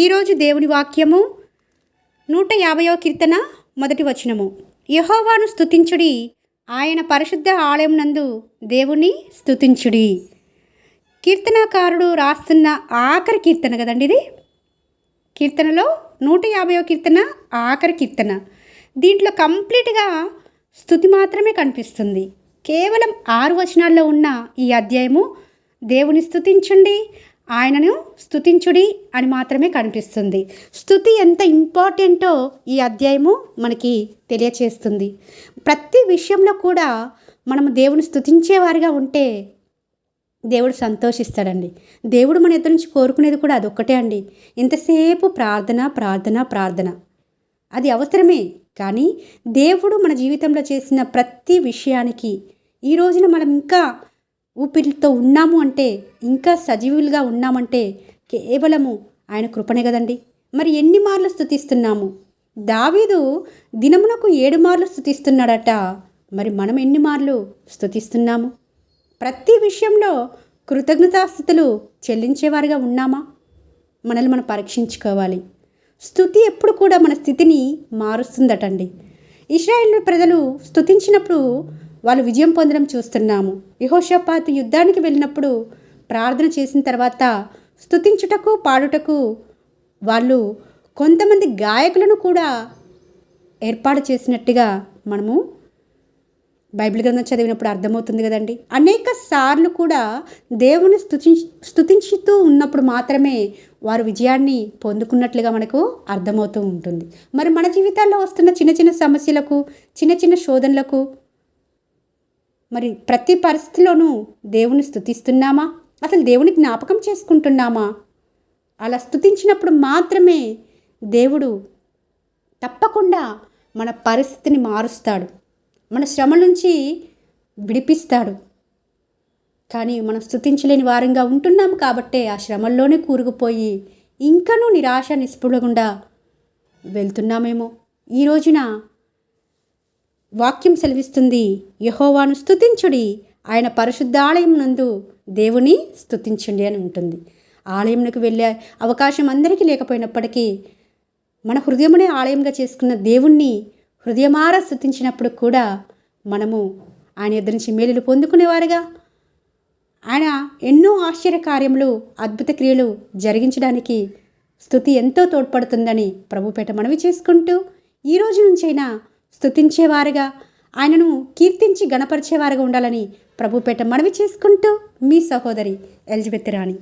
ఈరోజు దేవుని వాక్యము 150వ కీర్తన మొదటి వచనము. యెహోవాను స్తుతించుడి, ఆయన పరిశుద్ధ ఆలయం నందు దేవుని స్తుతించుడి. కీర్తనకారుడు రాస్తున్న ఆఖరి కీర్తన కదండి ఇది. కీర్తనలో 150వ కీర్తన ఆఖరి కీర్తన. దీంట్లో కంప్లీట్గా స్తుతి మాత్రమే కనిపిస్తుంది. కేవలం 6 వచనాల్లో ఉన్న ఈ అధ్యాయము దేవుని స్తుతించండి, ఆయనను స్తుతించుడి అని మాత్రమే కనిపిస్తుంది. స్తుతి ఎంత ఇంపార్టెంటో ఈ అధ్యాయము మనకి తెలియచేస్తుంది. ప్రతి విషయంలో కూడా మనము దేవుని స్తుతించేవారిగా ఉంటే దేవుడు సంతోషిస్తాడండి. దేవుడు మన ఎదురు నుంచి కోరుకునేది కూడా అదొక్కటే అండి. ఇంతసేపు ప్రార్థన ప్రార్థన ప్రార్థన అది అవసరమే. కానీ దేవుడు మన జీవితంలో చేసిన ప్రతి విషయానికి ఈ రోజున మనం ఇంకా ఊపిరితో ఉన్నాము అంటే, ఇంకా సజీవులుగా ఉన్నామంటే కేవలము ఆయన కృపనే కదండి. మరి ఎన్ని మార్లు స్తుతిస్తున్నాము? దావీదు దినమునకు 7 మార్లు స్తుతిస్తున్నాడట. మరి మనం ఎన్ని మార్లు స్తుతిస్తున్నాము? ప్రతి విషయంలో కృతజ్ఞతాస్థుతులు చెల్లించేవారిగా ఉన్నామా? మనల్ని మనం పరీక్షించుకోవాలి. స్తుతి ఎప్పుడు కూడా మన స్థితిని మారుస్తుందటండి. ఇశ్రాయేలు ప్రజలు స్తుతించినప్పుడు వాళ్ళు విజయం పొందడం చూస్తున్నాము. యెహోషాపాతు యుద్ధానికి వెళ్ళినప్పుడు ప్రార్థన చేసిన తర్వాత స్తుతించుటకు పాడుటకు వాళ్ళు కొంతమంది గాయకులను కూడా ఏర్పాటు చేసినట్టుగా మనము బైబిల్ గ్రంథం చదివినప్పుడు అర్థమవుతుంది కదండి. అనేక సార్లు కూడా దేవుని స్తుతించుతూ ఉన్నప్పుడు మాత్రమే వారు విజయాన్ని పొందుకున్నట్లుగా మనకు అర్థమవుతూ ఉంటుంది. మరి మన జీవితాల్లో వస్తున్న చిన్న చిన్న సమస్యలకు, చిన్న చిన్న శోధనలకు మరి ప్రతి పరిస్థితిలోనూ దేవుని స్తుతిస్తున్నామా? అసలు దేవుని జ్ఞాపకం చేసుకుంటున్నామా? అలా స్తుతించినప్పుడు మాత్రమే దేవుడు తప్పకుండా మన పరిస్థితిని మారుస్తాడు, మన శ్రమ నుంచి విడిపిస్తాడు. కానీ మనం స్తుతించలేని వారంగా ఉంటున్నాం కాబట్టే ఆ శ్రమల్లోనే కూరుకుపోయి ఇంకనూ నిరాశ నిస్పృహకుండా వెళ్తున్నామేమో. ఈ రోజున వాక్యం సెలవిస్తుంది, యెహోవాను స్తుతించుడి, ఆయన పరిశుద్ధ ఆలయం నందు దేవుని స్తుతించండి అని ఉంటుంది. ఆలయంకు వెళ్ళే అవకాశం అందరికీ లేకపోయినప్పటికీ మన హృదయమునే ఆలయంగా చేసుకున్న దేవుణ్ణి హృదయమారా స్తుతించినప్పుడు కూడా మనము ఆయన ఎదురు నుంచి మేలులు పొందుకునేవారుగా, ఆయన ఎన్నో ఆశ్చర్య కార్యములు, అద్భుత క్రియలు జరిగించడానికి స్తుతి ఎంతో తోడ్పడుతుందని ప్రభుపేట మనవి చేసుకుంటూ ఈ రోజు నుంచైనా స్తుతించేవారుగా, ఆయనను కీర్తించి గణపరిచేవారుగా ఉండాలని ప్రభుపేట మనవి చేసుకుంటూ మీ సహోదరి ఎలిజబెత్ రాణి.